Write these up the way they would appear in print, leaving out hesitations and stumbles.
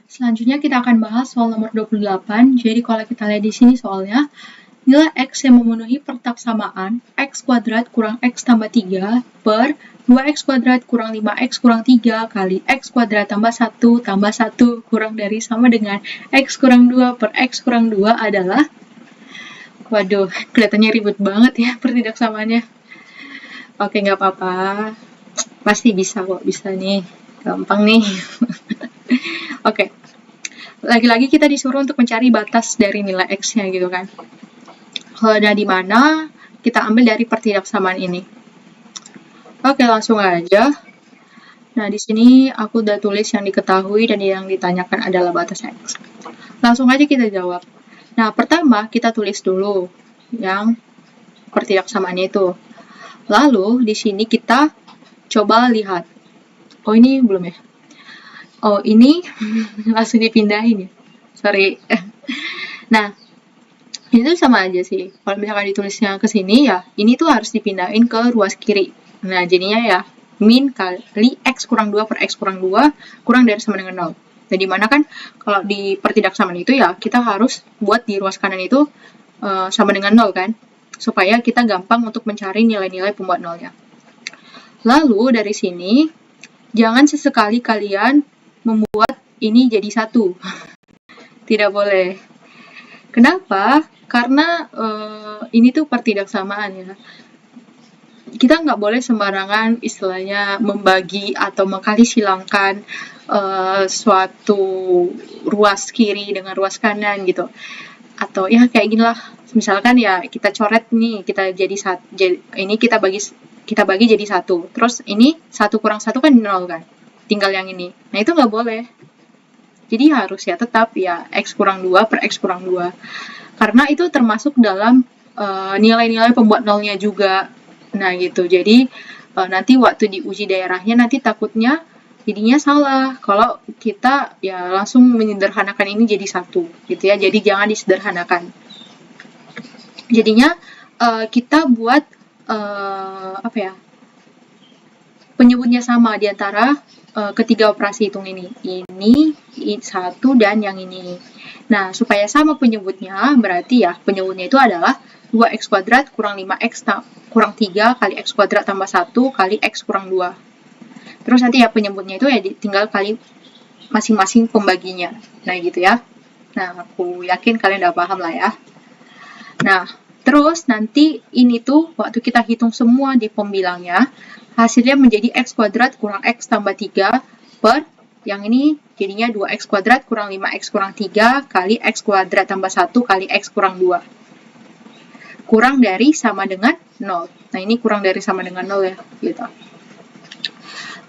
Selanjutnya kita akan bahas soal nomor 28. Jadi kalau kita lihat di sini soalnya, nilai X yang memenuhi pertaksamaan X kuadrat kurang X tambah 3 per 2X kuadrat kurang 5X kurang 3 kali X kuadrat tambah 1 tambah 1 kurang dari sama dengan X kurang 2 per X kurang 2 adalah, waduh, kelihatannya ribet banget ya pertidaksamaannya. Oke, nggak apa-apa. Pasti bisa kok, bisa nih. Gampang nih. Oke. Lagi-lagi kita disuruh untuk mencari batas dari nilai X-nya gitu kan. Dan di mana kita ambil dari pertidaksamaan ini. Oke, langsung aja. Nah, di sini aku udah tulis yang diketahui dan yang ditanyakan adalah batas X. Langsung aja kita jawab. Nah, pertama kita tulis dulu yang pertidaksamaannya itu. Lalu, di sini kita coba lihat. Oh, ini belum ya? Oh, ini langsung dipindahin ya? Sorry. Nah, itu sama aja sih. Kalau misalkan ditulisnya ke sini ya, ini tuh harus dipindahin ke ruas kiri. Nah, jadinya ya min kali X kurang 2 per X kurang 2 kurang dari sama dengan 0. Nah, dimana kan kalau di pertidaksamaan itu ya, kita harus buat di ruas kanan itu sama dengan 0 kan? Supaya kita gampang untuk mencari nilai-nilai pembuat nolnya. Lalu dari sini, jangan sesekali kalian membuat ini jadi 1. Tidak boleh. Kenapa? Karena ini tuh pertidaksamaan ya. Kita nggak boleh sembarangan istilahnya membagi atau mengkali silangkan suatu ruas kiri dengan ruas kanan gitu. Atau ya kayak gini lah. Misalkan ya kita coret nih, kita ini kita bagi jadi 1. Terus ini 1 kurang 1 kan 0 kan. Tinggal yang ini. Nah, itu nggak boleh. Jadi harus ya tetap ya X kurang 2 per X kurang 2. Karena itu termasuk dalam nilai-nilai pembuat nolnya juga. Nah, gitu. Jadi, nanti waktu diuji daerahnya nanti takutnya jadinya salah. Kalau kita ya langsung menyederhanakan ini jadi 1, gitu ya. Jadi, jangan disederhanakan. Jadinya, kita buat, apa ya, penyebutnya sama di antara ketiga operasi hitung ini. Ini, 1, dan yang ini. Nah, supaya sama penyebutnya, berarti ya penyebutnya itu adalah 2X kuadrat kurang 5X kurang 3 kali X kuadrat tambah 1 kali X kurang 2. Terus nanti ya penyebutnya itu ya tinggal kali masing-masing pembaginya. Nah, gitu ya. Nah, aku yakin kalian udah paham lah ya. Nah, terus nanti ini tuh waktu kita hitung semua di pembilangnya, hasilnya menjadi X kuadrat kurang X tambah 3 per yang ini jadinya 2X kuadrat kurang 5X kurang 3 kali X kuadrat tambah 1 kali X kurang 2. Kurang dari sama dengan 0. Nah, ini kurang dari sama dengan 0 ya, gitu.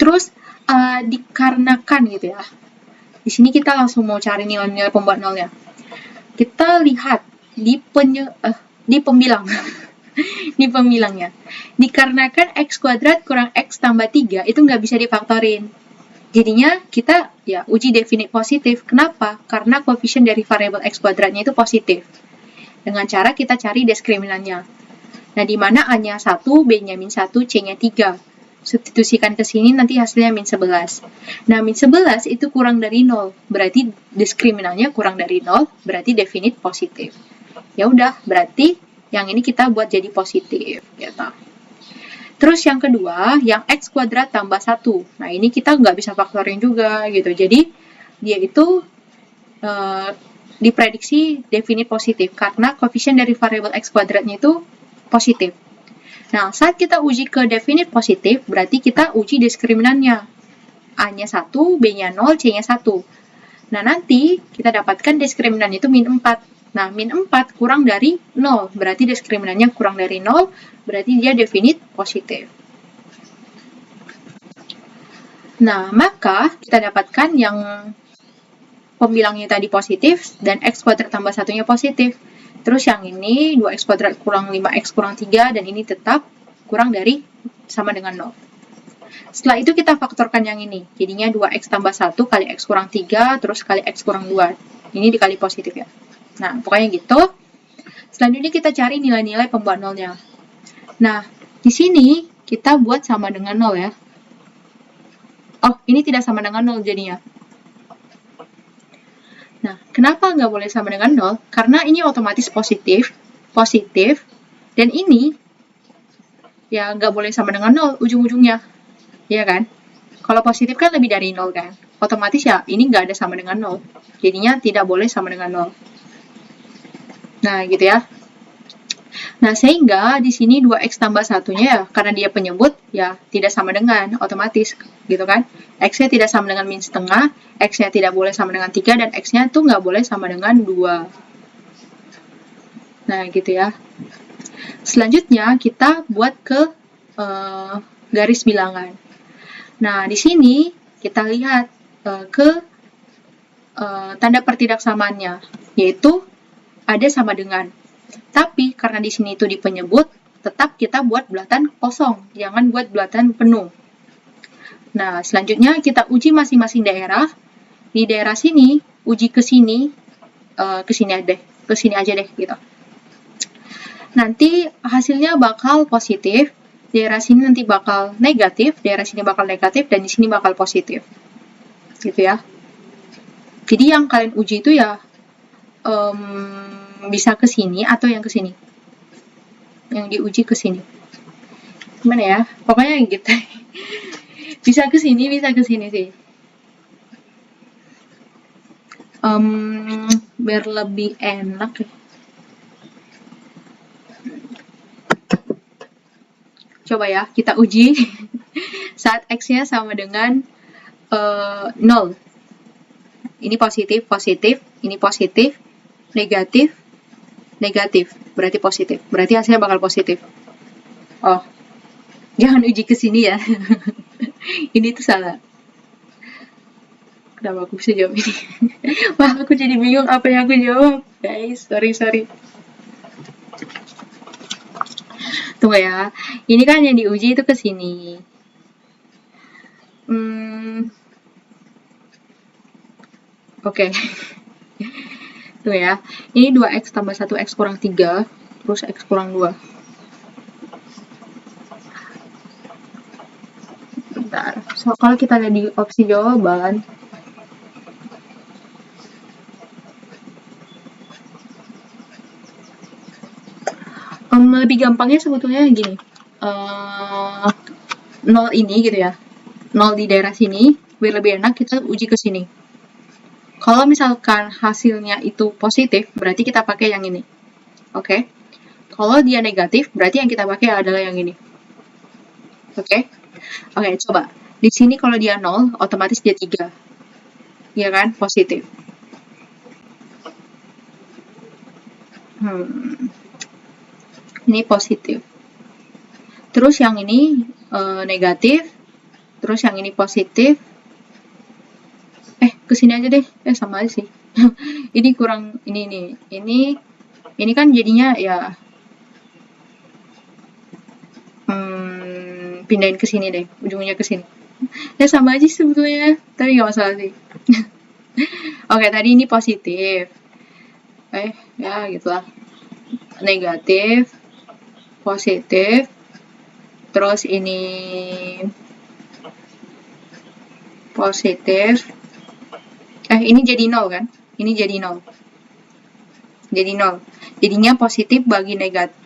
Terus, dikarenakan gitu ya. Di sini kita langsung mau cari nilai-nilai pembuat nolnya. Kita lihat di pembilang. Di pembilangnya. Dikarenakan X kuadrat kurang X tambah 3 itu nggak bisa difaktorin. Jadinya kita ya uji definit positif. Kenapa? Karena koefisien dari variabel X kuadratnya itu positif. Dengan cara kita cari diskriminannya. Nah, di mana A-nya 1, B-nya min 1, C-nya 3. Substitusikan ke sini nanti hasilnya min 11. Nah, min 11 itu kurang dari 0. Berarti diskriminannya kurang dari 0, berarti definit positif. Ya udah, berarti yang ini kita buat jadi positif, gitu. Terus yang kedua, yang X kuadrat tambah 1. Nah, ini kita nggak bisa faktorin juga, gitu. Jadi, dia itu diprediksi definit positif, karena koefisien dari variabel X kuadratnya itu positif. Nah, saat kita uji ke definit positif, berarti kita uji diskriminannya. A-nya 1, B-nya 0, C-nya 1. Nah, nanti kita dapatkan diskriminan itu min 4. Nah, min 4 kurang dari 0, berarti diskriminannya kurang dari 0, berarti dia definit positif. Nah, maka kita dapatkan yang pembilangnya tadi positif, dan X kuadrat tambah 1-nya positif. Terus yang ini 2X kuadrat kurang 5X kurang 3, dan ini tetap kurang dari sama dengan 0. Setelah itu kita faktorkan yang ini, jadinya 2X tambah 1 kali X kurang 3, terus kali X kurang 2. Ini dikali positif ya. Nah, pokoknya gitu. Selanjutnya kita cari nilai-nilai pembuat nolnya. Nah, di sini kita buat sama dengan 0 ya. Oh, ini tidak sama dengan 0 jadinya. Nah, kenapa nggak boleh sama dengan 0? Karena ini otomatis positif, dan ini ya nggak boleh sama dengan 0 ujung-ujungnya, ya kan? Kalau positif kan lebih dari 0 kan? Otomatis ya ini nggak ada sama dengan 0, jadinya tidak boleh sama dengan 0. Nah, gitu ya. Nah, sehingga di sini 2x tambah 1-nya ya, karena dia penyebut, ya tidak sama dengan, otomatis, gitu kan. X-nya tidak sama dengan min setengah, X-nya tidak boleh sama dengan 3, dan X-nya tuh nggak boleh sama dengan 2. Nah, gitu ya. Selanjutnya, kita buat ke garis bilangan. Nah, di sini kita lihat ke tanda pertidaksamaannya, yaitu ada sama dengan. Tapi karena di sini itu di penyebut, tetap kita buat bulatan kosong, jangan buat bulatan penuh. Nah, selanjutnya kita uji masing-masing daerah. Di daerah sini, uji ke sini aja deh gitu. Nanti hasilnya bakal positif, daerah sini nanti bakal negatif, daerah sini bakal negatif, dan di sini bakal positif. Gitu ya. Jadi yang kalian uji itu ya bisa ke sini atau yang ke sini. Yang diuji ke sini. Gimana ya? Pokoknya gitu. Bisa ke sini sih. Biar lebih enak ya. Coba ya, kita uji saat X-nya sama dengan 0. Ini positif, ini positif, negatif, berarti positif. Berarti hasilnya bakal positif. Oh, jangan uji ke sini ya. Ini tuh salah. Kenapa aku bisa jawab ini? Wah, aku jadi bingung apa yang aku jawab. Guys, sorry. Tunggu ya. Ini kan yang diuji itu ke sini. Oke. Tuh ya. Ini 2x tambah 1x kurang 3, terus x kurang 2. Bentar. So, kalau kita lihat di opsi jawaban, lebih gampangnya sebetulnya gini. 0 ini gitu ya. 0 di daerah sini, biar lebih enak kita uji ke sini. Kalau misalkan hasilnya itu positif, berarti kita pakai yang ini. Oke. Kalau dia negatif, berarti yang kita pakai adalah yang ini. Oke, coba. Di sini kalau dia 0, otomatis dia 3. Ya kan? Positif. Ini positif. Terus yang ini negatif. Terus yang ini positif. Kesini aja deh. Sama aja sih. Ini kurang, ini nih. Ini kan jadinya ya pindahin ke sini deh, ujungnya ke sini. Ya sama aja sebetulnya, tapi nggak masalah sih. Oke, tadi ini positif. Ya gitulah. Negatif, positif, terus ini positif. Ini jadi 0 kan? Ini jadi 0. Jadi 0. Jadinya positif bagi negatif.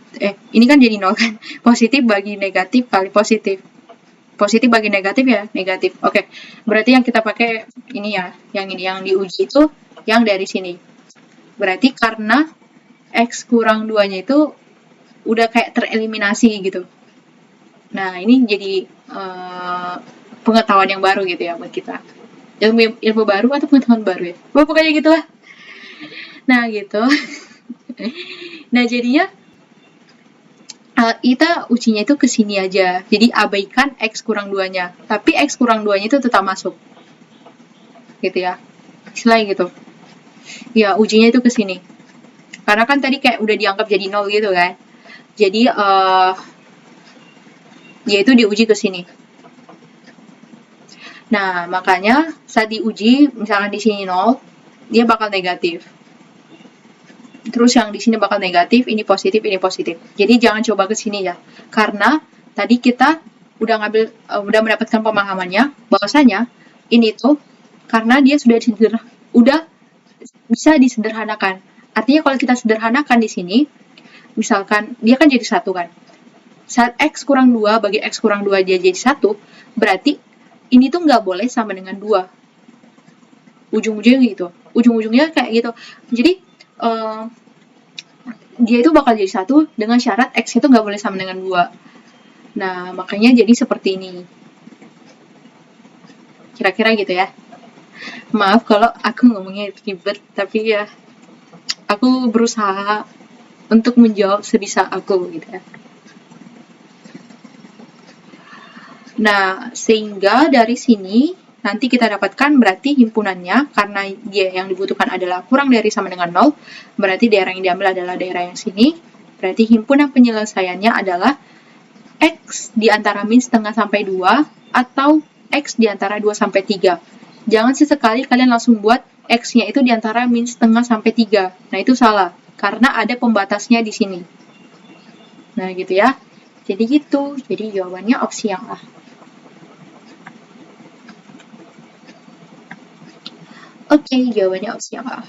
Ini kan jadi 0 kan? Positif bagi negatif kali positif. Positif bagi negatif ya, negatif. Oke. Berarti yang kita pakai ini ya, yang ini yang diuji itu yang dari sini. Berarti karena X kurang 2-nya itu udah kayak tereliminasi gitu. Nah, ini jadi pengetahuan yang baru gitu ya buat kita. Ilmu baru atau pengetahuan baru ya? Pokoknya gitulah. Nah, gitu. Nah, jadinya kita ujinya itu ke sini aja. Jadi abaikan X kurang 2-nya. Tapi X kurang 2-nya itu tetap masuk. Gitu ya. Istilahnya gitu. Ya, ujinya itu ke sini. Karena kan tadi kayak udah dianggap jadi 0 gitu kan. Jadi, dia itu diuji ke sini. Nah, makanya saat diuji, misalkan di sini 0, dia bakal negatif. Terus yang di sini bakal negatif, ini positif, ini positif. Jadi jangan coba ke sini ya. Karena tadi kita udah mendapatkan pemahamannya bahwasanya ini tuh karena dia sudah bisa disederhanakan. Artinya kalau kita sederhanakan di sini, misalkan dia kan jadi 1 kan. Saat X kurang 2 bagi X kurang 2 dia jadi 1, berarti ini tuh nggak boleh sama dengan 2. Ujung-ujungnya gitu. Ujung-ujungnya kayak gitu. Jadi, dia itu bakal jadi 1 dengan syarat X itu nggak boleh sama dengan 2. Nah, makanya jadi seperti ini. Kira-kira gitu ya. Maaf kalau aku ngomongnya ribet, tapi ya aku berusaha untuk menjawab sebisa aku gitu ya. Nah, sehingga dari sini nanti kita dapatkan berarti himpunannya, karena dia yang dibutuhkan adalah kurang dari sama dengan 0, berarti daerah yang diambil adalah daerah yang sini, berarti himpunan penyelesaiannya adalah X di antara min setengah sampai 2, atau X di antara 2 sampai 3. Jangan sesekali kalian langsung buat X-nya itu di antara min setengah sampai 3. Nah, itu salah, karena ada pembatasnya di sini. Nah, gitu ya. Jadi gitu, jadi jawabannya opsi yang A. Oke, jawabannya opsi yang A.